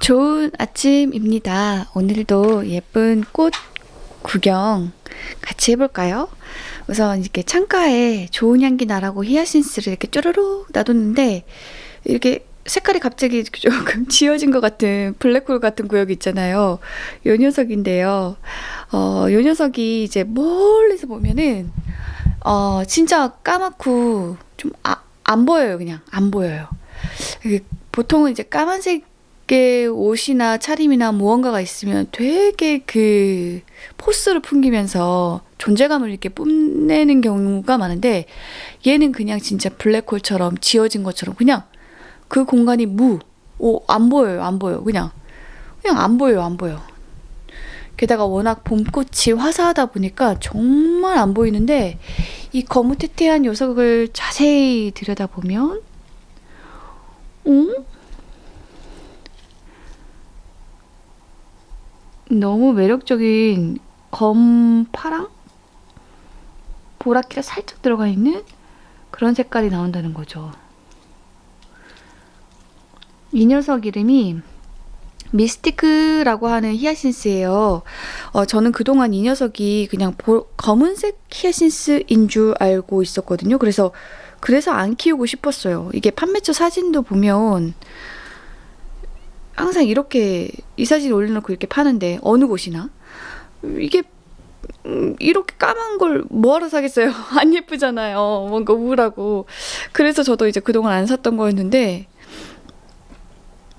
좋은 아침입니다. 오늘도 예쁜 꽃 구경 같이 해볼까요? 우선 이렇게 창가에 좋은 향기 나라고 히아신스를 이렇게 쪼르륵 놔뒀는데 이렇게 색깔이 갑자기 조금 지워진 것 같은 블랙홀 같은 구역이 있잖아요. 요 녀석인데요. 요 녀석이 이제 멀리서 보면은 진짜 까맣고 좀 안 보여요. 그냥 안 보여요. 보통은 이제 까만색의 옷이나 차림이나 무언가가 있으면 되게 그 포스를 풍기면서 존재감을 이렇게 뽐내는 경우가 많은데 얘는 그냥 진짜 블랙홀처럼 지워진 것처럼 그냥 그 공간이 안 보여요. 안 보여. 그냥 안 보여요. 안 보여. 게다가 워낙 봄꽃이 화사하다 보니까 정말 안 보이는데 이 거무테테한 녀석을 자세히 들여다보면 너무 매력적인 검파랑 보라키가 살짝 들어가 있는 그런 색깔이 나온다는 거죠. 이 녀석 이름이 미스티크라고 하는 히아신스예요. 저는 그동안 이 녀석이 그냥 검은색 히아신스인 줄 알고 있었거든요. 그래서 안 키우고 싶었어요. 이게 판매처 사진도 보면 항상 이렇게 이 사진 올려놓고 이렇게 파는데 어느 곳이나 이게 이렇게 까만 걸 뭐하러 사겠어요. 안 예쁘잖아요. 뭔가 우울하고. 그래서 저도 이제 그동안 안 샀던 거였는데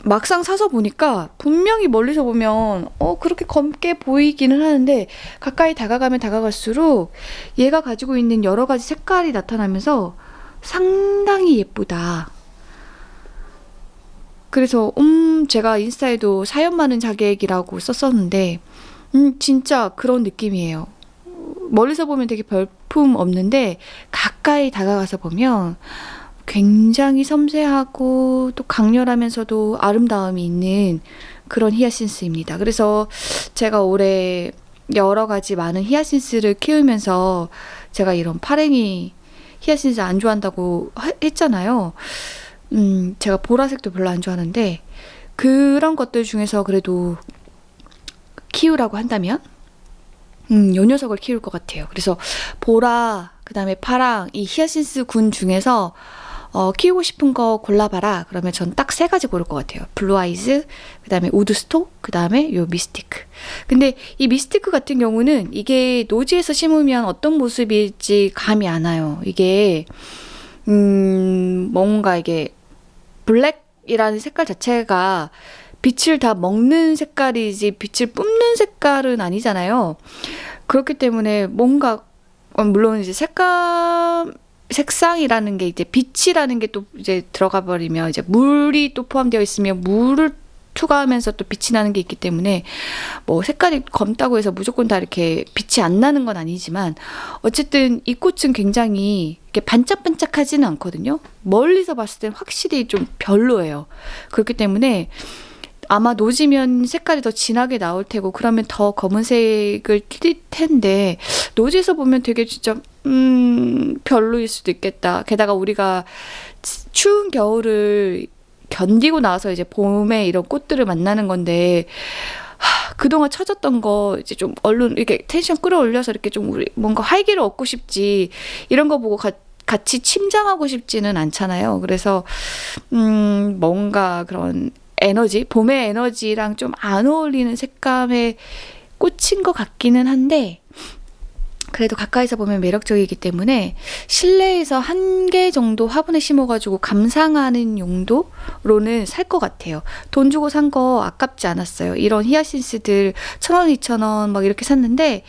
막상 사서 보니까 분명히 멀리서 보면 그렇게 검게 보이기는 하는데 가까이 다가가면 다가갈수록 얘가 가지고 있는 여러 가지 색깔이 나타나면서 상당히 예쁘다. 그래서 제가 인스타에도 사연 많은 자객이라고 썼었는데 진짜 그런 느낌이에요. 멀리서 보면 되게 별품 없는데 가까이 다가가서 보면 굉장히 섬세하고 또 강렬하면서도 아름다움이 있는 그런 히아신스입니다. 그래서 제가 올해 여러 가지 많은 히아신스를 키우면서 제가 이런 파랭이 히아신스 안 좋아한다고 했잖아요. 제가 보라색도 별로 안 좋아하는데 그런 것들 중에서 그래도 키우라고 한다면 요 녀석을 키울 것 같아요. 그래서 보라, 그 다음에 파랑, 이 히아신스 군 중에서 키우고 싶은 거 골라봐라. 그러면 전 딱 3가지 고를 것 같아요. 블루 아이즈, 그 다음에 우드스톡, 그 다음에 요 미스티크. 근데 이 미스티크 같은 경우는 이게 노지에서 심으면 어떤 모습일지 감이 안 와요. 이게 뭔가 이게 블랙이라는 색깔 자체가 빛을 다 먹는 색깔이지 빛을 뿜는 색깔은 아니잖아요. 그렇기 때문에 뭔가 물론 이제 색상이라는 게 이제 빛이라는 게 또 이제 들어가 버리면 이제 물이 또 포함되어 있으면 물을 투과하면서 또 빛이 나는 게 있기 때문에 뭐 색깔이 검다고 해서 무조건 다 이렇게 빛이 안 나는 건 아니지만 어쨌든 이 꽃은 굉장히 이렇게 반짝반짝하지는 않거든요. 멀리서 봤을 땐 확실히 좀 별로예요. 그렇기 때문에 아마 노지면 색깔이 더 진하게 나올 테고 그러면 더 검은색을 띌 텐데 노지에서 보면 되게 진짜 별로일 수도 있겠다. 게다가 우리가 추운 겨울을 견디고 나서 이제 봄에 이런 꽃들을 만나는 건데 그동안 처졌던 거 이제 좀 얼른 이렇게 텐션 끌어올려서 이렇게 좀 우리 뭔가 활기를 얻고 싶지 이런 거 보고 같이 침잠하고 싶지는 않잖아요. 그래서 뭔가 그런 에너지, 봄의 에너지랑 좀 안 어울리는 색감의 꽃인 것 같기는 한데 그래도 가까이서 보면 매력적이기 때문에 실내에서 1개 정도 화분에 심어가지고 감상하는 용도로는 살 것 같아요. 돈 주고 산 거 아깝지 않았어요. 이런 히아신스들 1,000원, 2,000원 막 이렇게 샀는데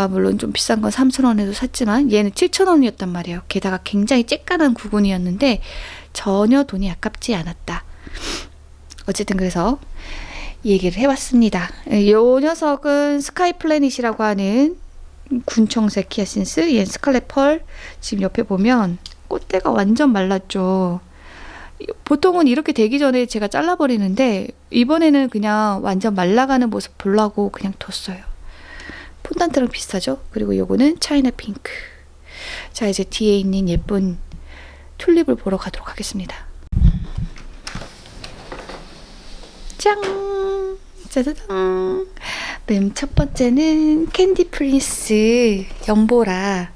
물론 좀 비싼 건 3,000원에도 샀지만 얘는 7,000원이었단 말이에요. 게다가 굉장히 쬐깐한 구근이었는데 전혀 돈이 아깝지 않았다. 어쨌든 그래서 이 얘기를 해봤습니다. 요 녀석은 스카이 플래닛이라고 하는 군청색 히아신스, 얘는 스칼렛 펄. 지금 옆에 보면 꽃대가 완전 말랐죠. 보통은 이렇게 되기 전에 제가 잘라버리는데 이번에는 그냥 완전 말라가는 모습 보려고 그냥 뒀어요. 폰단트랑 비슷하죠? 그리고 요거는 차이나 핑크. 자, 이제 뒤에 있는 예쁜 튤립을 보러 가도록 하겠습니다. 짠! 짜자잔. 네, 첫 번째는 캔디 프린스 연보라.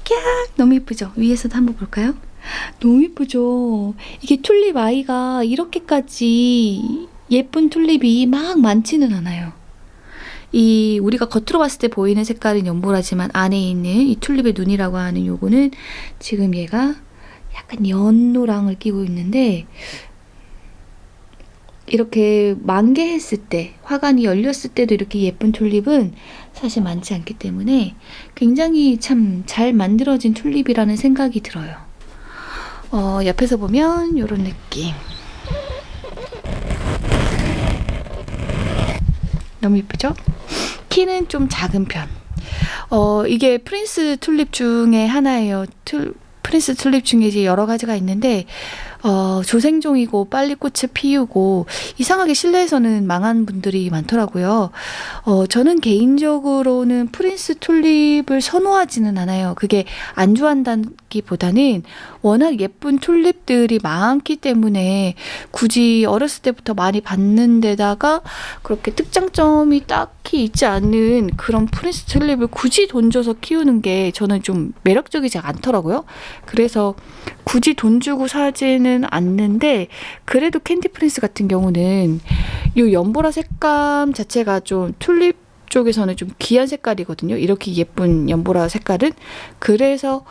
꺄, 너무 예쁘죠? 위에서도 한번 볼까요? 너무 예쁘죠? 이게 튤립 아이가 이렇게까지 예쁜 튤립이 막 많지는 않아요. 이 우리가 겉으로 봤을 때 보이는 색깔은 연보라지만 안에 있는 이 튤립의 눈이라고 하는 요거는 지금 얘가 약간 연노랑을 끼고 있는데, 이렇게 만개했을 때, 화관이 열렸을 때도 이렇게 예쁜 튤립은 사실 많지 않기 때문에 굉장히 참 잘 만들어진 튤립이라는 생각이 들어요. 옆에서 보면 이런 느낌. 너무 예쁘죠? 키는 좀 작은 편. 이게 프린스 튤립 중에 하나예요. 프린스 튤립 중에 이제 여러 가지가 있는데, 조생종이고 빨리 꽃을 피우고 이상하게 실내에서는 망한 분들이 많더라고요. 저는 개인적으로는 프린스 튤립을 선호하지는 않아요. 그게 안 좋아한다기보다는 워낙 예쁜 튤립들이 많기 때문에 굳이 어렸을 때부터 많이 봤는 데다가 그렇게 특장점이 딱히 있지 않은 그런 프린스 튤립을 굳이 돈 줘서 키우는 게 저는 좀 매력적이지 않더라고요. 그래서 굳이 돈 주고 사지는 않는데, 그래도 캔디 프린스 같은 경우는 이 연보라 색감 자체가 좀 튤립 쪽에서는 좀 귀한 색깔이거든요. 이렇게 예쁜 연보라 색깔은. 그래서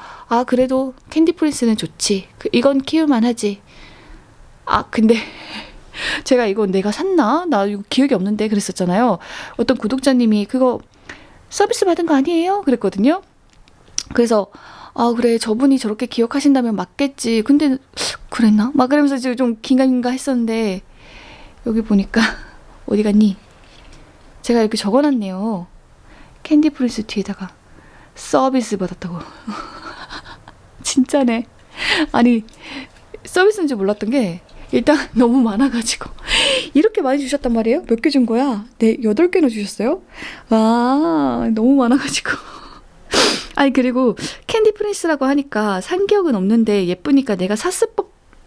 그래도 캔디 프린스는 좋지. 이건 키울만 하지. 근데 제가 이건 내가 샀나? 나 이거 기억이 없는데 그랬었잖아요. 어떤 구독자님이 그거 서비스 받은 거 아니에요? 그랬거든요. 그래서 그래, 저분이 저렇게 기억하신다면 맞겠지. 근데 그랬나? 막 그러면서 지금 좀 긴가민가 했었는데, 여기 보니까 어디 갔니? 제가 이렇게 적어놨네요. 캔디 프린스 뒤에다가 서비스 받았다고. 진짜네. 아니, 서비스인 줄 몰랐던 게 일단 너무 많아가지고 이렇게 많이 주셨단 말이에요? 몇 개 준 거야? 네, 8개나 주셨어요? 너무 많아가지고. 아니, 그리고 캔디 프린스라고 하니까 산기억은 없는데 예쁘니까 내가 샀을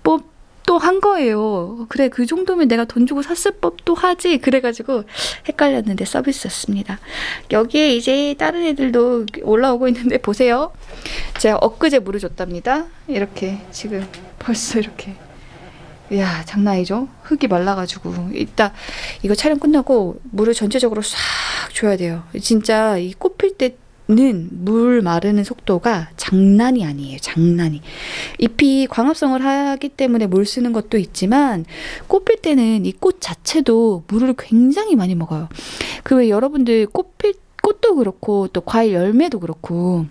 법도 한 거예요. 그래, 그 정도면 내가 돈 주고 샀을 법도 하지. 그래가지고 헷갈렸는데 서비스였습니다. 여기에 이제 다른 애들도 올라오고 있는데 보세요. 제가 엊그제 물을 줬답니다. 이렇게 지금 벌써 이렇게. 이야, 장난 아니죠? 흙이 말라가지고. 이따 이거 촬영 끝나고 물을 전체적으로 싹 줘야 돼요. 진짜 이 꽃필 때 는 물 마르는 속도가 장난이 아니에요. 장난이. 잎이 광합성을 하기 때문에 물 쓰는 것도 있지만, 꽃필 때는 이 꽃 자체도 물을 굉장히 많이 먹어요. 그 외에 여러분들 꽃도 그렇고 또 과일 열매도 그렇고,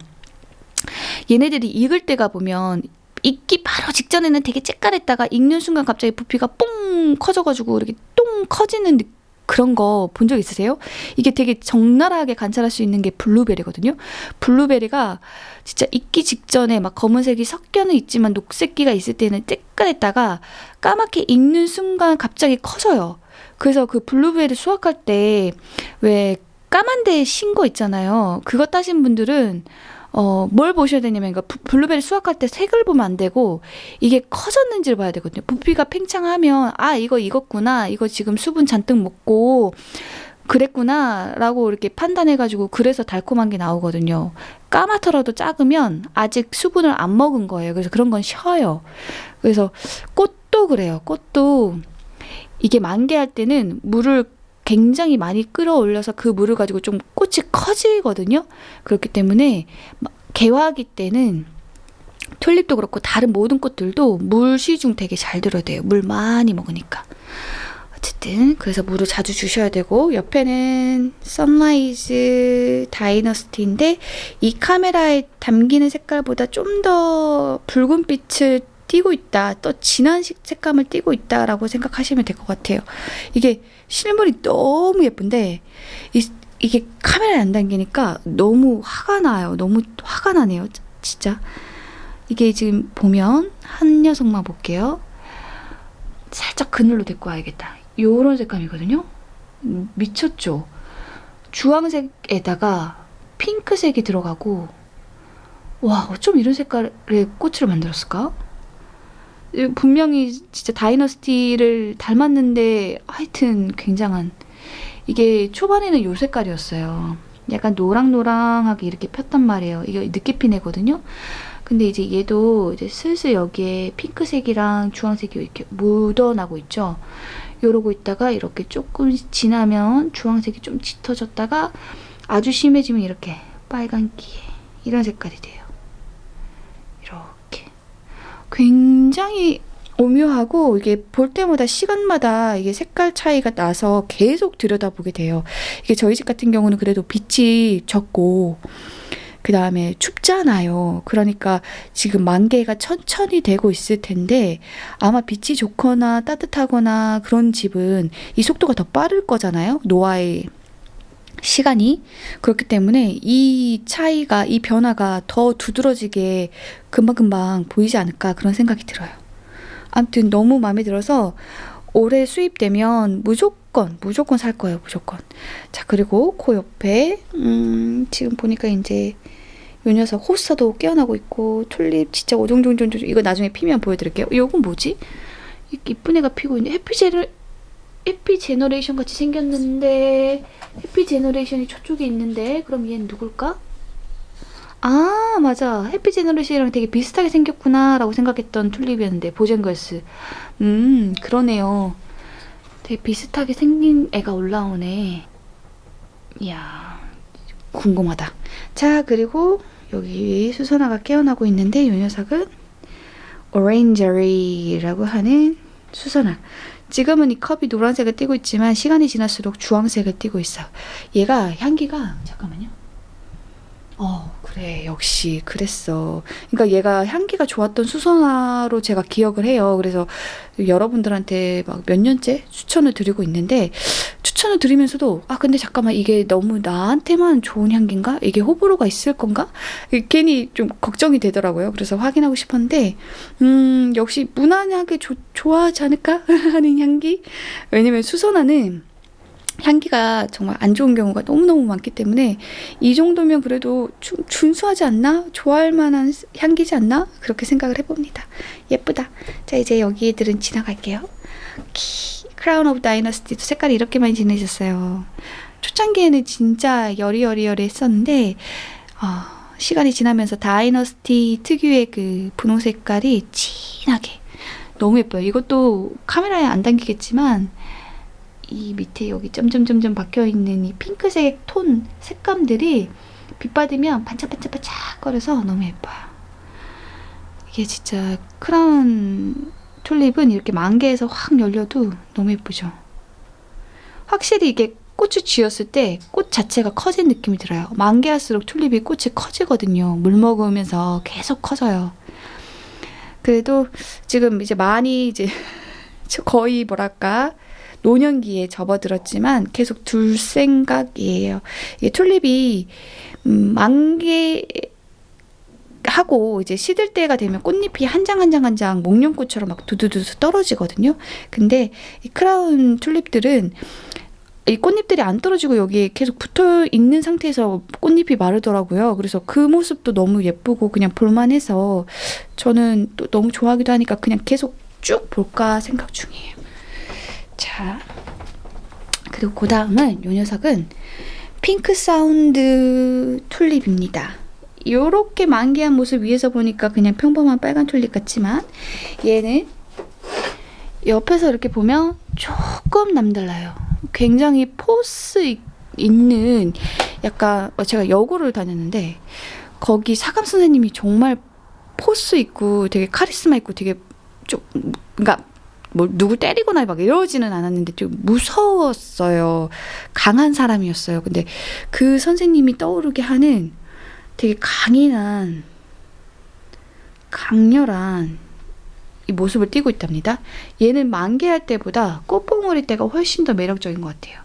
얘네들이 익을 때가 보면 익기 바로 직전에는 되게 쬐깔했다가 익는 순간 갑자기 부피가 뽕 커져가지고 이렇게 똥 커지는 그런 거 본 적 있으세요? 이게 되게 적나라하게 관찰할 수 있는 게 블루베리거든요. 블루베리가 진짜 익기 직전에 막 검은색이 섞여는 있지만 녹색기가 있을 때는 쬐깔했다가 까맣게 익는 순간 갑자기 커져요. 그래서 그 블루베리 수확할 때 왜 까만 데 신 거 있잖아요. 그거 따신 분들은 뭘 보셔야 되냐면, 그러니까 블루베리 수확할 때 색을 보면 안 되고 이게 커졌는지를 봐야 되거든요. 부피가 팽창하면 이거 익었구나, 이거 지금 수분 잔뜩 먹고 그랬구나 라고 이렇게 판단해가지고, 그래서 달콤한 게 나오거든요. 까맣더라도 작으면 아직 수분을 안 먹은 거예요. 그래서 그런 건 쉬어요. 그래서 꽃도 그래요. 꽃도 이게 만개할 때는 물을 굉장히 많이 끌어올려서 그 물을 가지고 좀 꽃이 커지거든요. 그렇기 때문에 개화기 때는 튤립도 그렇고 다른 모든 꽃들도 물 시중 되게 잘 들어야 돼요. 물 많이 먹으니까. 어쨌든 그래서 물을 자주 주셔야 되고, 옆에는 선라이즈 다이너스티인데 이 카메라에 담기는 색깔보다 좀 더 붉은빛을 띄고 있다, 또 진한 색감을 띄고 있다라고 생각하시면 될 것 같아요. 이게 실물이 너무 예쁜데 이게 카메라에 안 담기니까 너무 화가 나요. 너무 화가 나네요. 진짜. 이게 지금 보면 한 녀석만 볼게요. 살짝 그늘로 데리고 와야겠다. 요런 색감이거든요. 미쳤죠? 주황색에다가 핑크색이 들어가고, 와, 어쩜 이런 색깔의 꽃을 만들었을까? 분명히 진짜 다이너스티를 닮았는데 하여튼 굉장한 이게 초반에는 요 색깔이었어요. 약간 노랑노랑하게 이렇게 폈단 말이에요. 이게 늦게 핀 애거든요. 근데 이제 얘도 이제 슬슬 여기에 핑크색이랑 주황색이 이렇게 묻어나고 있죠. 이러고 있다가 이렇게 조금 지나면 주황색이 좀 짙어졌다가 아주 심해지면 이렇게 빨간기에 이런 색깔이 돼요. 이렇게 굉장히 오묘하고 이게 볼 때마다 시간마다 이게 색깔 차이가 나서 계속 들여다보게 돼요. 이게 저희 집 같은 경우는 그래도 빛이 적고 그 다음에 춥잖아요. 그러니까 지금 만개가 천천히 되고 있을 텐데 아마 빛이 좋거나 따뜻하거나 그런 집은 이 속도가 더 빠를 거잖아요. 노화의 시간이. 그렇기 때문에 이 차이가, 이 변화가 더 두드러지게 금방금방 보이지 않을까 그런 생각이 들어요. 아무튼 너무 마음에 들어서 올해 수입되면 무조건 살 거예요. 무조건. 자, 그리고 그 옆에 지금 보니까 이제 요 녀석 호스도 깨어나고 있고 튤립 진짜 오종종종종 이거 나중에 피면 보여드릴게요. 이건 뭐지? 이쁜 애가 피고 있네. 해피 제너레이션 같이 생겼는데 해피 제너레이션이 저쪽에 있는데 그럼 얘는 누굴까? 아 맞아. 해피 제너레이션이랑 되게 비슷하게 생겼구나 라고 생각했던 튤립이었는데 보젠걸스. 그러네요. 되게 비슷하게 생긴 애가 올라오네. 이야 궁금하다. 자 그리고 여기 수선화가 깨어나고 있는데 이 녀석은 오렌저리라고 하는 수선화. 지금은 이 컵이 노란색을 띠고 있지만 시간이 지날수록 주황색을 띠고 있어. 얘가 향기가 잠깐만요. 그래 역시 그랬어. 그러니까 얘가 향기가 좋았던 수선화로 제가 기억을 해요. 그래서 여러분들한테 막 몇 년째 추천을 드리고 있는데 추천을 드리면서도 근데 잠깐만 이게 너무 나한테만 좋은 향기인가? 이게 호불호가 있을 건가? 괜히 좀 걱정이 되더라고요. 그래서 확인하고 싶었는데 역시 무난하게 좋아하지 않을까 하는 향기? 왜냐면 수선화는 향기가 정말 안 좋은 경우가 너무너무 많기 때문에 이 정도면 그래도 좀 준수하지 않나? 좋아할 만한 향기지 않나? 그렇게 생각을 해봅니다. 예쁘다. 자 이제 여기 애들은 지나갈게요. 크라운 오브 다이너스티도 색깔이 이렇게 많이 진해졌어요. 초창기에는 진짜 여리여리 했었는데 시간이 지나면서 다이너스티 특유의 그 분홍 색깔이 진하게 너무 예뻐요. 이것도 카메라에 안 담기겠지만 이 밑에 여기 점점점점 박혀있는 이 핑크색 톤 색감들이 빛 받으면 반짝반짝반짝거려서 너무 예뻐요. 이게 진짜 크라운 튤립은 이렇게 만개에서 확 열려도 너무 예쁘죠. 확실히 이게 꽃을 쥐었을 때 꽃 자체가 커진 느낌이 들어요. 만개할수록 튤립이 꽃이 커지거든요. 물 먹으면서 계속 커져요. 그래도 지금 이제 많이 이제 거의 뭐랄까 노년기에 접어들었지만 계속 둘 생각이에요. 이게 튤립이 만개하고 이제 시들 때가 되면 꽃잎이 한 장 한 장 한 장 목련꽃처럼 막 두두두 떨어지거든요. 근데 이 크라운 튤립들은 이 꽃잎들이 안 떨어지고 여기에 계속 붙어 있는 상태에서 꽃잎이 마르더라고요. 그래서 그 모습도 너무 예쁘고 그냥 볼만해서 저는 또 너무 좋아하기도 하니까 그냥 계속 쭉 볼까 생각 중이에요. 자, 그리고 그 다음은 이 녀석은 핑크 사운드 튤립입니다. 요렇게 만개한 모습 위에서 보니까 그냥 평범한 빨간 튤립 같지만 얘는 옆에서 이렇게 보면 조금 남달라요. 굉장히 포스 있는 약간 제가 여고를 다녔는데 거기 사감 선생님이 정말 포스 있고 되게 카리스마 있고 되게 좀 그러니까 뭐 누굴 때리거나 막 이러지는 않았는데 좀 무서웠어요. 강한 사람이었어요. 근데 그 선생님이 떠오르게 하는 되게 강렬한 이 모습을 띠고 있답니다. 얘는 만개할 때보다 꽃봉오리 때가 훨씬 더 매력적인 것 같아요.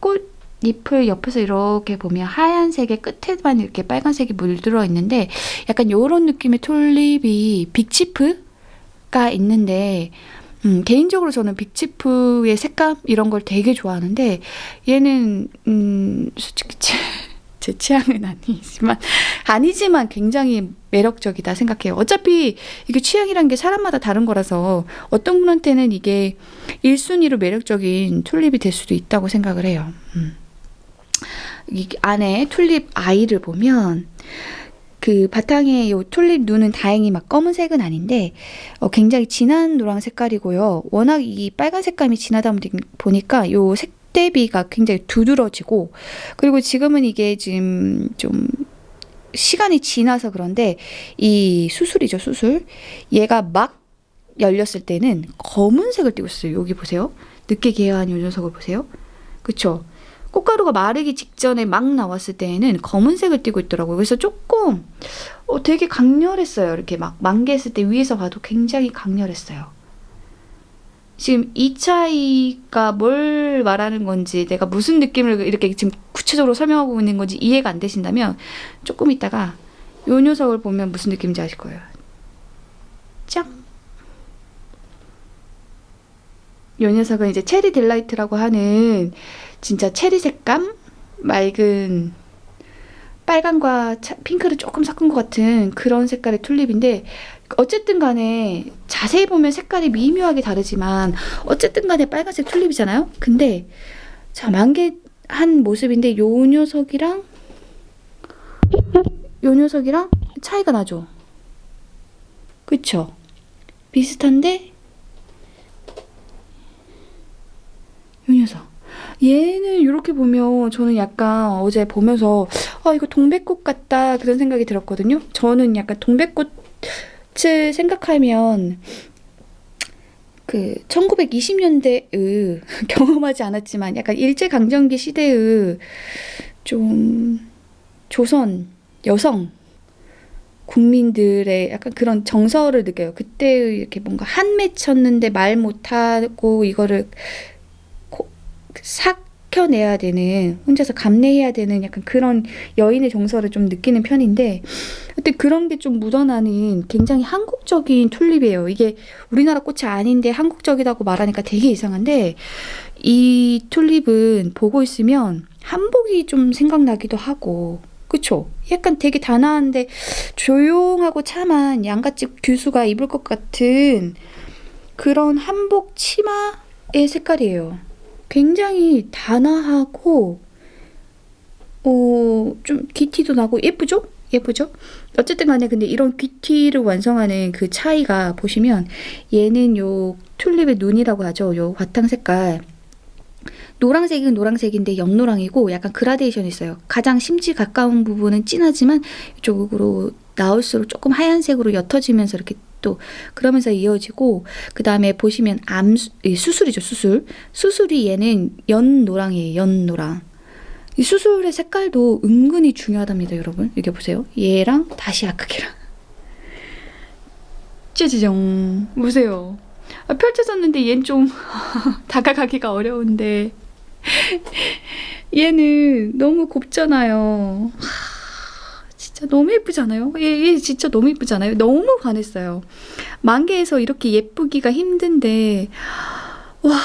꽃잎을 옆에서 이렇게 보면 하얀색의 끝에만 이렇게 빨간색이 물들어 있는데 약간 이런 느낌의 튤립이 빅치프가 있는데 개인적으로 저는 빅치프의 색감 이런 걸 되게 좋아하는데 얘는 솔직히 제 취향은 아니지만 굉장히 매력적이다 생각해요. 어차피 이게 취향이란 게 사람마다 다른 거라서 어떤 분한테는 이게 1순위로 매력적인 튤립이 될 수도 있다고 생각을 해요. 이 안에 튤립 아이를 보면 그 바탕에 요 튤립 눈은 다행히 막 검은색은 아닌데 굉장히 진한 노랑 색깔이고요. 워낙 이 빨간 색감이 진하다 보니까 요 색대비가 굉장히 두드러지고, 그리고 지금은 이게 지금 좀 시간이 지나서 그런데 이 수술이죠, 수술. 얘가 막 열렸을 때는 검은색을 띠고 있어요. 여기 보세요. 늦게 개화한 요 녀석을 보세요. 그쵸? 꽃가루가 마르기 직전에 막 나왔을 때에는 검은색을 띠고 있더라고요. 그래서 조금 되게 강렬했어요. 이렇게 막 만개했을 때 위에서 봐도 굉장히 강렬했어요. 지금 이 차이가 뭘 말하는 건지, 내가 무슨 느낌을 이렇게 지금 구체적으로 설명하고 있는 건지 이해가 안 되신다면 조금 있다가 요 녀석을 보면 무슨 느낌인지 아실 거예요. 짱! 요 녀석은 이제 체리 딜라이트라고 하는 진짜 체리 색감? 맑은 빨간과 핑크를 조금 섞은 것 같은 그런 색깔의 튤립인데, 어쨌든 간에 자세히 보면 색깔이 미묘하게 다르지만 어쨌든 간에 빨간색 튤립이잖아요. 근데 자, 만개한 모습인데 요 녀석이랑 차이가 나죠. 그쵸? 비슷한데 요 녀석, 얘는 이렇게 보면 저는 약간 어제 보면서 이거 동백꽃 같다 그런 생각이 들었거든요. 저는 약간 동백꽃을 생각하면 그 1920년대의 경험하지 않았지만 약간 일제강점기 시대의 좀 조선 여성 국민들의 약간 그런 정서를 느껴요. 그때의 이렇게 뭔가 한 맺혔는데 말 못하고 이거를 삭혀내야 되는, 혼자서 감내해야 되는 약간 그런 여인의 정서를 좀 느끼는 편인데, 근데 그런 게 좀 묻어나는 굉장히 한국적인 튤립이에요. 이게 우리나라 꽃이 아닌데 한국적이라고 말하니까 되게 이상한데, 이 튤립은 보고 있으면 한복이 좀 생각나기도 하고, 그쵸? 약간 되게 단아한데 조용하고 참한 양가집 교수가 입을 것 같은 그런 한복 치마의 색깔이에요. 굉장히 단아하고 좀 귀티도 나고 예쁘죠? 예쁘죠? 어쨌든 간에 근데 이런 귀티를 완성하는 그 차이가 보시면, 얘는 요 튤립의 눈이라고 하죠. 요 바탕 색깔 노란색은 노란색인데 연노랑이고 약간 그라데이션이 있어요. 가장 심지 가까운 부분은 진하지만 이쪽으로 나올수록 조금 하얀색으로 옅어지면서 이렇게 또 그러면서 이어지고, 그 다음에 보시면 수술이죠. 수술이 얘는 연노랑이에요. 연노랑. 이 수술의 색깔도 은근히 중요하답니다, 여러분. 이렇게 보세요. 얘랑 다시 아크기랑 찌지정 보세요. 펼쳐졌는데 얘는 좀 다가가기가 어려운데 얘는 너무 곱잖아요. 진짜 너무 예쁘잖아요. 얘 진짜 너무 예쁘잖아요. 너무 반했어요. 만개에서 이렇게 예쁘기가 힘든데 와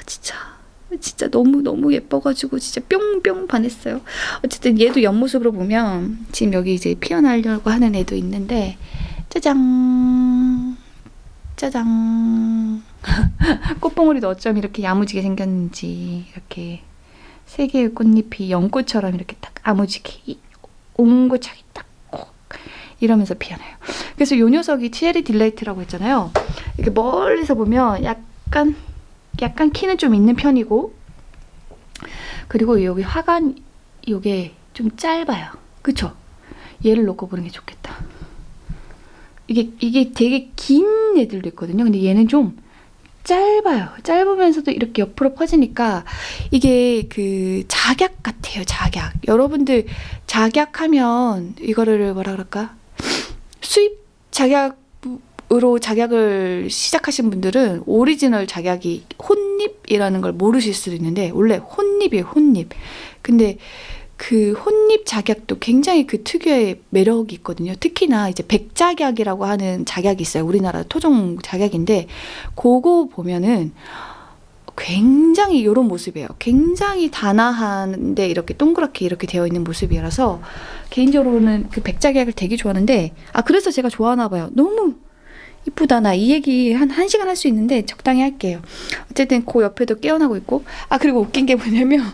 진짜 너무 예뻐가지고 진짜 뿅뿅 반했어요. 어쨌든 얘도 옆모습으로 보면 지금 여기 이제 피어나려고 하는 애도 있는데, 짜잔 꽃봉오리도 어쩜 이렇게 야무지게 생겼는지, 이렇게 세 개의 꽃잎이 연꽃처럼 이렇게 딱 야무지게 옹고차게 딱 이러면서 피어나요. 그래서 요 녀석이 체리 딜라이트라고 했잖아요. 이렇게 멀리서 보면 약간 키는 좀 있는 편이고, 그리고 여기 화관 요게 좀 짧아요. 그쵸? 얘를 놓고 보는 게 좋겠다. 이게 되게 긴 애들도 있거든요. 근데 얘는 좀 짧아요. 짧으면서도 이렇게 옆으로 퍼지니까 이게 그 작약 같아요. 작약. 여러분들 작약하면 이거를 뭐라 그럴까? 수입 작약으로 작약을 시작하신 분들은 오리지널 작약이 혼잎이라는 걸 모르실 수도 있는데, 원래 혼잎이에요. 혼잎. 근데 그 혼잎 작약도 굉장히 그 특유의 매력이 있거든요. 특히나 이제 백작약이라고 하는 작약이 있어요. 우리나라 토종 작약인데 그거 보면은 굉장히 이런 모습이에요. 굉장히 단아한데 이렇게 동그랗게 이렇게 되어 있는 모습이라서 개인적으로는 그 백작약을 되게 좋아하는데, 그래서 제가 좋아하나 봐요. 너무 이쁘다. 나 이 얘기 한 1시간 할 수 있는데 적당히 할게요. 어쨌든 그 옆에도 깨어나고 있고, 그리고 웃긴 게 뭐냐면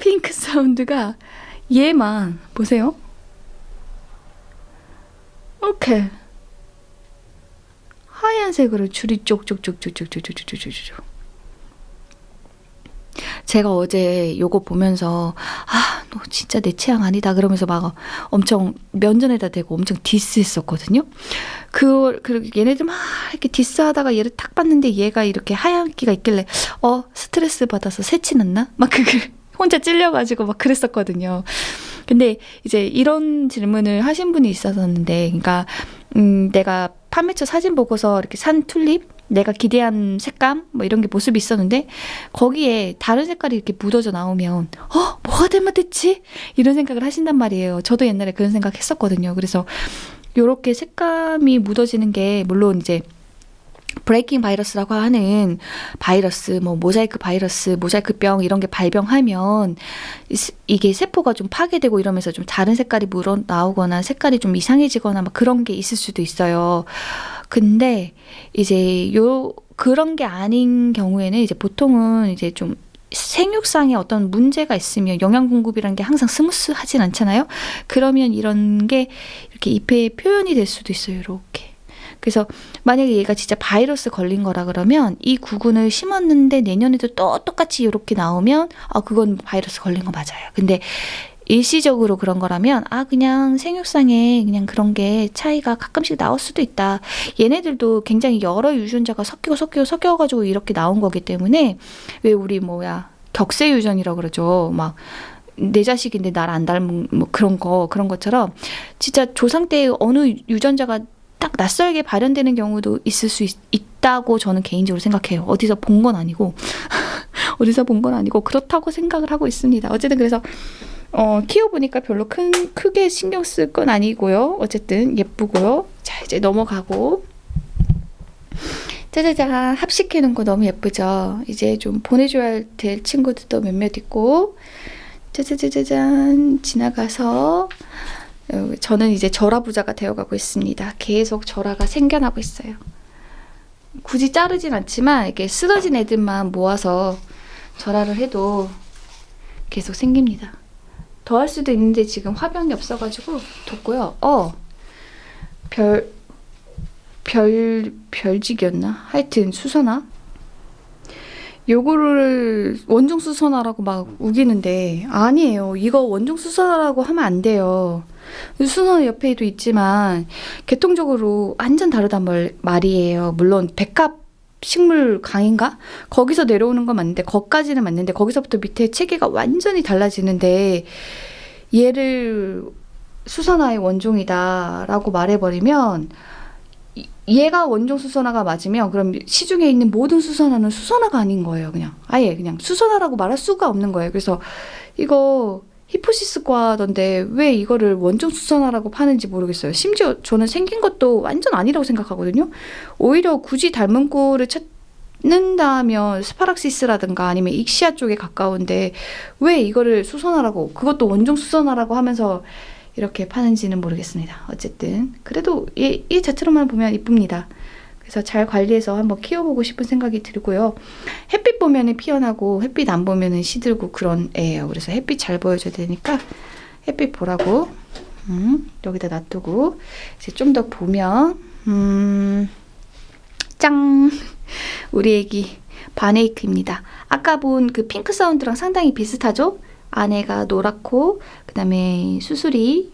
핑크 사운드가 얘만 보세요. 이렇게 하얀색으로 줄이 쪽쪽쪽쪽쪽쪽쪽쪽쪽쪽. 제가 어제 요거 보면서 너 진짜 내 취향 아니다 그러면서 막 엄청 면전에다 대고 엄청 디스했었거든요. 그리고 얘네들 막 이렇게 디스하다가 얘를 탁 봤는데 얘가 이렇게 하얀기가 있길래 스트레스 받아서 새치 났나? 막 그게 혼자 찔려가지고 막 그랬었거든요. 근데 이제 이런 질문을 하신 분이 있었는데, 그러니까 내가 판매처 사진 보고서 이렇게 산 튤립, 내가 기대한 색감 뭐 이런 게 모습이 있었는데 거기에 다른 색깔이 이렇게 묻어져 나오면 뭐가 잘못됐지? 이런 생각을 하신단 말이에요. 저도 옛날에 그런 생각 했었거든요. 그래서 요렇게 색감이 묻어지는 게 물론 이제 브레이킹 바이러스라고 하는 바이러스, 뭐 모자이크 바이러스, 모자이크병 이런 게 발병하면 이게 세포가 좀 파괴되고 이러면서 좀 다른 색깔이 물어 나오거나 색깔이 좀 이상해지거나 막 그런 게 있을 수도 있어요. 근데 이제 그런 게 아닌 경우에는 이제 보통은 이제 좀 생육상에 어떤 문제가 있으면 영양 공급이라는 게 항상 스무스하진 않잖아요. 그러면 이런 게 이렇게 잎에 표현이 될 수도 있어요. 이렇게. 그래서 만약에 얘가 진짜 바이러스 걸린 거라 그러면 이 구근을 심었는데 내년에도 또 똑같이 이렇게 나오면 그건 바이러스 걸린 거 맞아요. 근데 일시적으로 그런 거라면 그냥 생육상에 그냥 그런 게 차이가 가끔씩 나올 수도 있다. 얘네들도 굉장히 여러 유전자가 섞여가지고 이렇게 나온 거기 때문에, 왜 우리 격세 유전이라고 그러죠. 막 내 자식인데 날 안 닮은 뭐 그런 것처럼 진짜 조상 때 어느 유전자가 딱 낯설게 발현되는 경우도 있을 수 있다고 저는 개인적으로 생각해요. 어디서 본 건 아니고 그렇다고 생각을 하고 있습니다. 어쨌든 그래서 키워보니까 별로 크게 신경 쓸 건 아니고요. 어쨌든 예쁘고요. 자, 이제 넘어가고. 짜자잔, 합식해놓은 거 너무 예쁘죠? 이제 좀 보내줘야 될 친구들도 몇몇 있고. 짜자자자잔, 지나가서 저는 이제 절화부자가 되어가고 있습니다. 계속 절화가 생겨나고 있어요. 굳이 자르진 않지만 이렇게 쓰러진 애들만 모아서 절화를 해도 계속 생깁니다. 더 할 수도 있는데 지금 화병이 없어가지고 뒀고요. 별직이었나? 하여튼 수선화. 요거를 원종 수선화라고 막 우기는데 아니에요. 이거 원종 수선화라고 하면 안 돼요. 수선화 옆에도 있지만 계통적으로 완전 다르단 말이에요. 물론 백합 식물 강인가? 거기서 내려오는 건 맞는데, 거기까지는 맞는데 거기서부터 밑에 체계가 완전히 달라지는데 얘를 수선화의 원종이다라고 말해버리면, 얘가 원종 수선화가 맞으면 그럼 시중에 있는 모든 수선화는 수선화가 아닌 거예요. 아예 그냥 수선화라고 말할 수가 없는 거예요. 그래서 이거 히포시스과던데 왜 이거를 원종 수선화라고 파는지 모르겠어요. 심지어 저는 생긴 것도 완전 아니라고 생각하거든요. 오히려 굳이 닮은 꼴을 찾는다면 스파락시스라든가 아니면 익시아 쪽에 가까운데 왜 이거를 수선화라고, 그것도 원종 수선화라고 하면서 이렇게 파는지는 모르겠습니다. 어쨌든 그래도 얘 자체로만 보면 이쁩니다. 그래서 잘 관리해서 한번 키워보고 싶은 생각이 들고요. 햇빛 보면은 피어나고 햇빛 안 보면은 시들고 그런 애예요. 그래서 햇빛 잘 보여줘야 되니까 햇빛 보라고 여기다 놔두고, 이제 좀 더 보면 짱! 우리 애기 바네이크입니다. 아까 본 그 핑크 사운드랑 상당히 비슷하죠? 안에가 노랗고 그다음에 수술이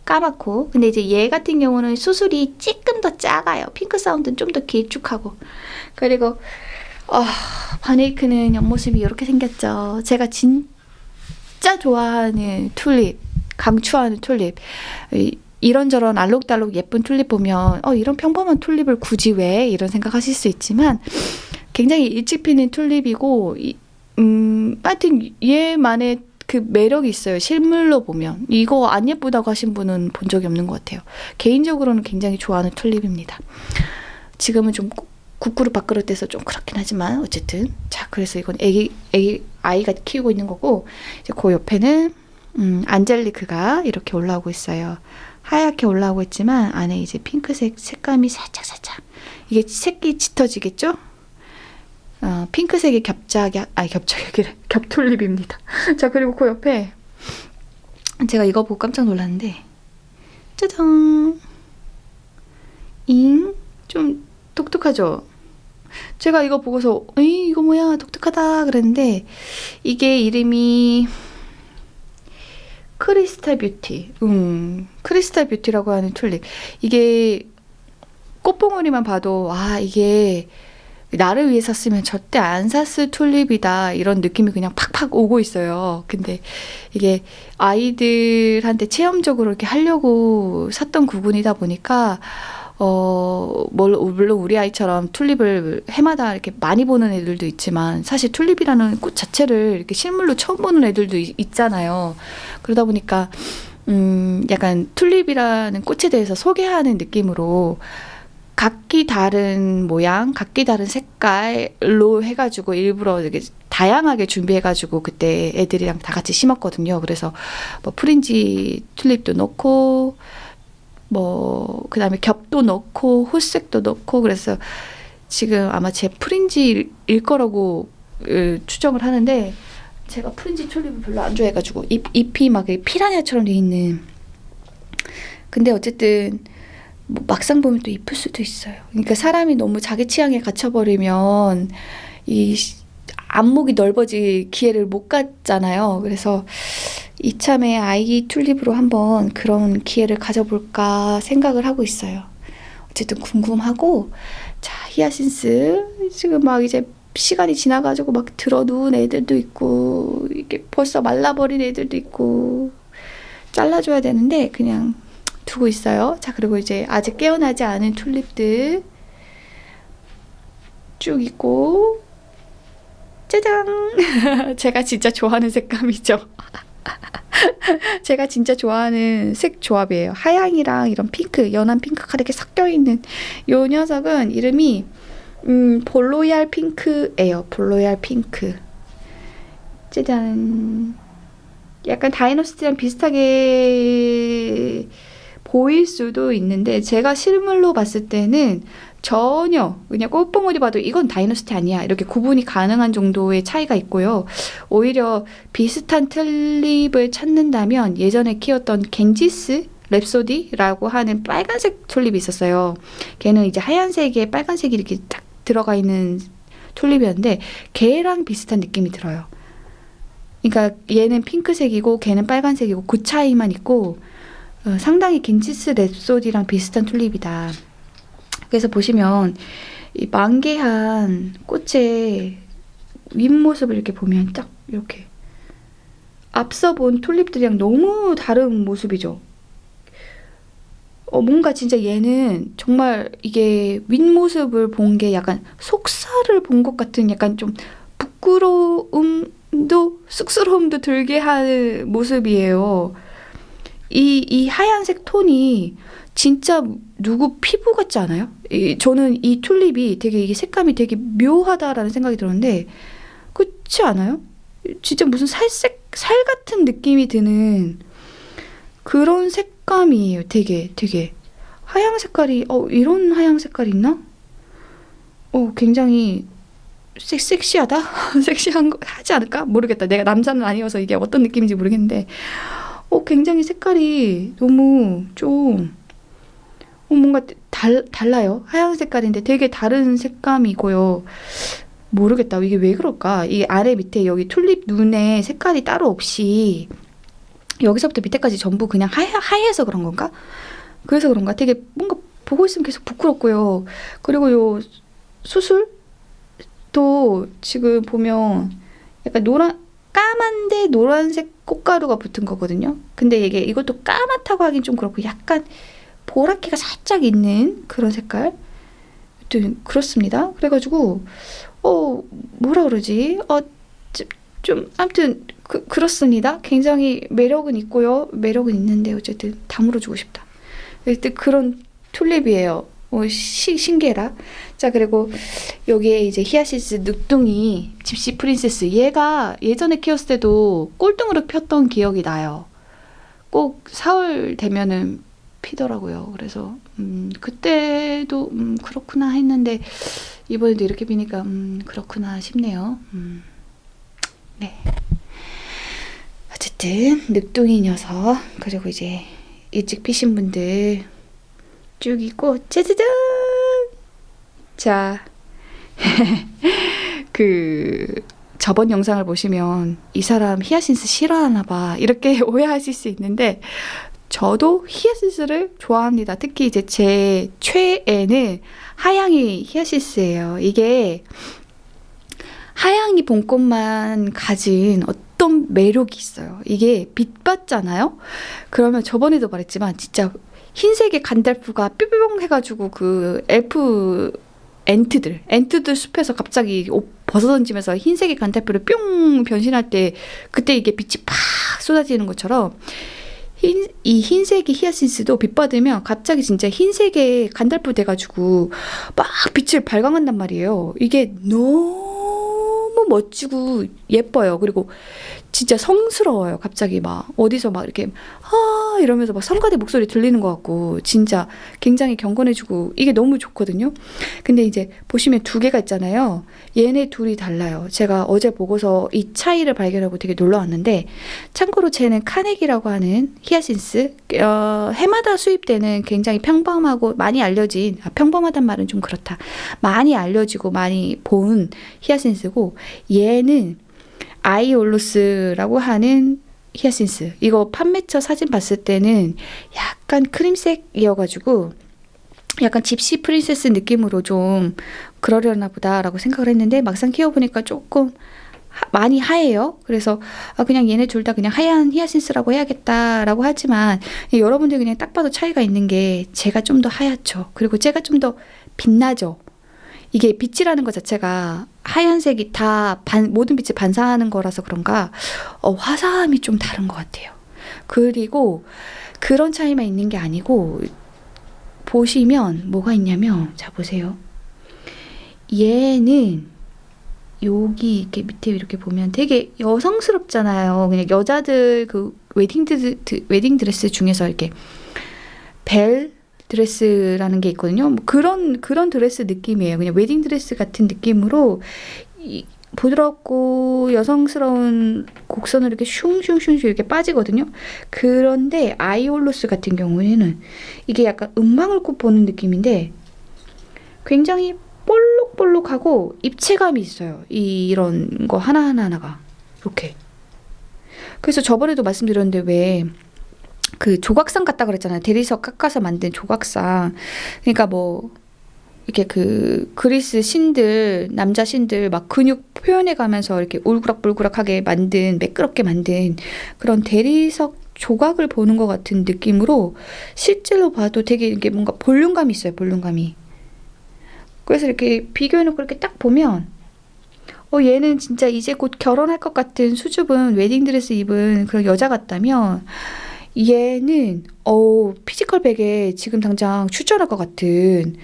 까맣고, 근데 이제 얘 같은 경우는 수술이 조금 더 작아요. 핑크 사운드는 좀 더 길쭉하고. 그리고 바네이크는 옆모습이 이렇게 생겼죠. 제가 진짜 좋아하는 튤립, 강추하는 튤립. 이런저런 알록달록 예쁜 튤립 보면 이런 평범한 튤립을 굳이 왜? 이런 생각하실 수 있지만 굉장히 일찍 피는 튤립이고, 하여튼 얘만의 그 매력이 있어요. 실물로 보면. 이거 안 예쁘다고 하신 분은 본 적이 없는 것 같아요. 개인적으로는 굉장히 좋아하는 튤립입니다. 지금은 좀 국그릇 밥그릇에서 좀 그렇긴 하지만 어쨌든 자 그래서 이건 아이가 키우고 있는 거고 이제 그 옆에는 안젤리크가 이렇게 올라오고 있어요. 하얗게 올라오고 있지만 안에 이제 핑크색 색감이 살짝 이게 색이 짙어지겠죠? 핑크색이 겹툴립입니다. 자 그리고 그 옆에 제가 이거 보고 깜짝 놀랐는데 짜잔 좀 독특하죠? 제가 이거 보고서 이거 뭐야 독특하다 그랬는데 이게 이름이 크리스탈 뷰티 크리스탈 뷰티라고 하는 튤립. 이게 꽃봉오리만 봐도 이게 나를 위해 샀으면 절대 안 샀을 튤립이다 이런 느낌이 그냥 팍팍 오고 있어요. 근데 이게 아이들한테 체험적으로 이렇게 하려고 샀던 구근이다 보니까 물론 우리 아이처럼 튤립을 해마다 이렇게 많이 보는 애들도 있지만 사실 튤립이라는 꽃 자체를 이렇게 실물로 처음 보는 애들도 있잖아요. 그러다 보니까 약간 튤립이라는 꽃에 대해서 소개하는 느낌으로 각기 다른 모양, 각기 다른 색깔로 해가지고 일부러 이렇게 다양하게 준비해가지고 그때 애들이랑 다 같이 심었거든요. 그래서 뭐 프린지 튤립도 넣고 그 다음에 겹도 넣고 호색도 넣고 그래서 지금 아마 제 프린지일 거라고 추정을 하는데 제가 프린지 튤립을 별로 안 좋아해가지고 잎이 막 피라냐처럼 돼 있는 근데 어쨌든 막상 보면 또 이쁠 수도 있어요. 그러니까 사람이 너무 자기 취향에 갇혀버리면 이 안목이 넓어질 기회를 못 갖잖아요. 그래서 이참에 아이 튤립으로 한번 그런 기회를 가져볼까 생각을 하고 있어요. 어쨌든 궁금하고 자 히아신스 지금 막 이제 시간이 지나가지고 막 들어 누운 애들도 있고 이게 벌써 말라버린 애들도 있고 잘라줘야 되는데 그냥 두고 있어요. 자 그리고 이제 아직 깨어나지 않은 튤립들 쭉 있고 짜잔 제가 진짜 좋아하는 색감이죠. 제가 진짜 좋아하는 색 조합이에요. 하양이랑 이런 핑크, 연한 핑크가 이렇게 섞여있는 이 녀석은 이름이 볼로얄 핑크예요. 볼로얄 핑크. 짜잔 약간 다이너스티랑 비슷하게 보일 수도 있는데 제가 실물로 봤을 때는 전혀 그냥 꽃봉오리 봐도 이건 다이너스티 아니야 이렇게 구분이 가능한 정도의 차이가 있고요. 오히려 비슷한 튤립을 찾는다면 예전에 키웠던 겐지스 랩소디라고 하는 빨간색 튤립이 있었어요. 걔는 이제 하얀색에 빨간색이 이렇게 딱 들어가 있는 튤립이었는데 걔랑 비슷한 느낌이 들어요. 그러니까 얘는 핑크색이고 걔는 빨간색이고 그 차이만 있고 상당히 겐지스 랩소디랑 비슷한 튤립이다. 그래서 보시면 이 만개한 꽃의 윗모습을 이렇게 보면 딱 이렇게 앞서 본 튤립들이랑 너무 다른 모습이죠. 뭔가 진짜 얘는 정말 이게 윗모습을 본 게 약간 속살을 본 것 같은 약간 좀 부끄러움도 쑥스러움도 들게 하는 모습이에요. 이 하얀색 톤이 진짜 누구 피부 같지 않아요? 저는 이 튤립이 되게 이게 색감이 되게 묘하다라는 생각이 들었는데 그렇지 않아요? 진짜 무슨 살 같은 느낌이 드는 그런 색감이에요. 되게 하양 색깔이 이런 하양 색깔이 있나? 굉장히 섹시하다? 섹시한 거 하지 않을까? 모르겠다. 내가 남자는 아니어서 이게 어떤 느낌인지 모르겠는데 굉장히 색깔이 너무 좀 뭔가 달라요. 하얀 색깔인데 되게 다른 색감이고요. 모르겠다. 이게 왜 그럴까? 이 아래 밑에 여기 튤립 눈에 색깔이 따로 없이 여기서부터 밑에까지 전부 그냥 하얘서 그런 건가? 그래서 그런가? 되게 뭔가 보고 있으면 계속 부끄럽고요. 그리고 요 수술도 지금 보면 약간 까만데 노란색 꽃가루가 붙은 거거든요. 근데 이것도 까맣다고 하긴 좀 그렇고 약간 보랏기가 살짝 있는 그런 색깔. 아무튼 그렇습니다. 그래가지고 뭐라 그러지? 좀 아무튼 그렇습니다. 굉장히 매력은 있고요. 매력은 있는데 어쨌든 다물어주고 싶다. 그런 튤립이에요. 신기해라. 자, 그리고 여기에 이제 히아신스 늑둥이 집시 프린세스. 얘가 예전에 키웠을 때도 꼴등으로 폈던 기억이 나요. 꼭 4월 되면은 피더라고요. 그래서 그때도 그렇구나 했는데 이번에도 이렇게 피니까 그렇구나 싶네요. 네. 어쨌든 늑둥이 녀석, 그리고 이제 일찍 피신 분들 쭉 있고, 짜자잔! 자, 저번 영상을 보시면 이 사람 히아신스 싫어하나 봐 이렇게 오해하실 수 있는데, 저도 히아신스를 좋아합니다. 특히 이제 제 최애는 하양이 히아신스예요. 이게 하양이 봄꽃만 가진 어떤 매력이 있어요. 이게 빛 받잖아요. 그러면 저번에도 말했지만 진짜 흰색의 간달프가 뾰뾰뿅 해가지고 그 엘프 엔트들 숲에서 갑자기 옷 벗어던지면서 흰색의 간달프를 뿅 변신할 때 그때 이게 빛이 팍 쏟아지는 것처럼 이 흰색의 히아신스도 빛 받으면 갑자기 진짜 흰색의 간달프 돼가지고 막 빛을 발광한단 말이에요. 이게 너무 멋지고 예뻐요. 그리고 진짜 성스러워요. 갑자기 막 어디서 막 이렇게 이러면서 막 성가대 목소리 들리는 것 같고 진짜 굉장히 경건해지고 이게 너무 좋거든요. 근데 이제 보시면 두 개가 있잖아요. 얘네 둘이 달라요. 제가 어제 보고서 이 차이를 발견하고 되게 놀라웠는데, 참고로 쟤는 카네기라고 하는 히아신스, 해마다 수입되는 굉장히 평범하고 많이 알려진, 평범하단 말은 좀 그렇다, 많이 알려지고 많이 본 히아신스고, 얘는 아이올로스라고 하는 히아신스. 이거 판매처 사진 봤을 때는 약간 크림색이어가지고 약간 집시 프린세스 느낌으로 좀 그러려나 보다라고 생각을 했는데, 막상 키워보니까 조금 많이 하얘요. 그래서 그냥 얘네 둘 다 그냥 하얀 히아신스라고 해야겠다라고 하지만, 여러분들 그냥 딱 봐도 차이가 있는 게 제가 좀 더 하얗죠. 그리고 제가 좀 더 빛나죠. 이게 빛이라는 것 자체가 하얀색이 다 모든 빛이 반사하는 거라서 그런가 화사함이 좀 다른 것 같아요. 그리고 그런 차이만 있는 게 아니고, 보시면 뭐가 있냐면, 자 보세요. 얘는 여기 이렇게 밑에 이렇게 보면 되게 여성스럽잖아요. 그냥 여자들 그 웨딩 드레스 중에서 이렇게 벨 드레스라는 게 있거든요. 뭐 그런 드레스 느낌이에요. 그냥 웨딩 드레스 같은 느낌으로 부드럽고 여성스러운 곡선으로 이렇게 슝슝슝 이렇게 빠지거든요. 그런데 아이올로스 같은 경우에는 이게 약간 은방울꽃 보는 느낌인데 굉장히 볼록볼록하고 입체감이 있어요. 이런 거 하나하나가 이렇게. 그래서 저번에도 말씀드렸는데 왜 그 조각상 같다 그랬잖아요. 대리석 깎아서 만든 조각상. 그러니까 뭐 이렇게 그 그리스 신들, 남자 신들 막 근육 표현해 가면서 이렇게 울그락불그락하게 만든, 매끄럽게 만든 그런 대리석 조각을 보는 것 같은 느낌으로 실제로 봐도 되게 이게 뭔가 볼륨감이 있어요. 볼륨감이. 그래서 이렇게 비교해놓고 이렇게 딱 보면 얘는 진짜 이제 곧 결혼할 것 같은 수줍은 웨딩드레스 입은 그런 여자 같다면, 얘는 피지컬 백에 지금 당장 출전할 것 같은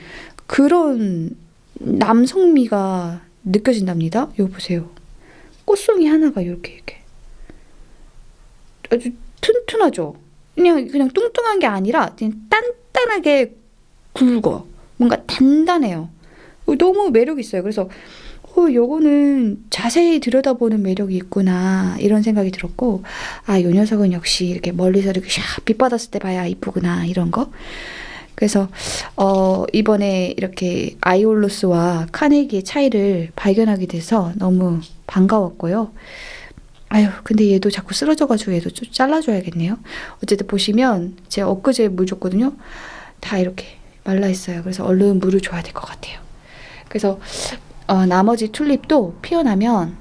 그런 남성미가 느껴진답니다. 이거 보세요. 꽃송이 하나가 이렇게 아주 튼튼하죠. 그냥 뚱뚱한 게 아니라 그냥 단단하게 굵어. 뭔가 단단해요. 너무 매력 있어요. 그래서 요거는 자세히 들여다보는 매력이 있구나 이런 생각이 들었고, 요 녀석은 역시 이렇게 멀리서 이렇게 샥 빛 받았을 때 봐야 이쁘구나 이런 거. 그래서 이번에 이렇게 아이올로스와 카네기의 차이를 발견하게 돼서 너무 반가웠고요. 근데 얘도 자꾸 쓰러져가지고 얘도 좀 잘라줘야겠네요. 어쨌든 보시면 제가 엊그제 물 줬거든요. 다 이렇게 말라있어요. 그래서 얼른 물을 줘야 될 것 같아요. 그래서 나머지 튤립도 피어나면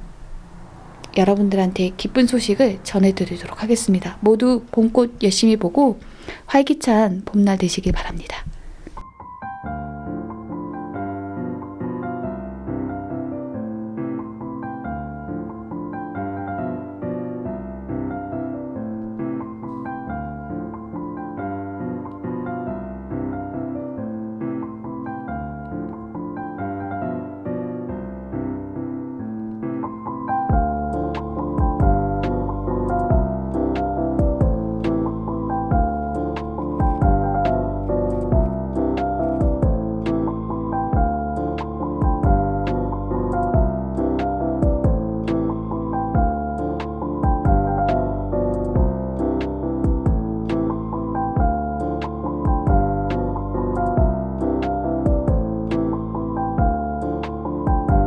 여러분들한테 기쁜 소식을 전해드리도록 하겠습니다. 모두 봄꽃 열심히 보고 활기찬 봄날 되시길 바랍니다. 네.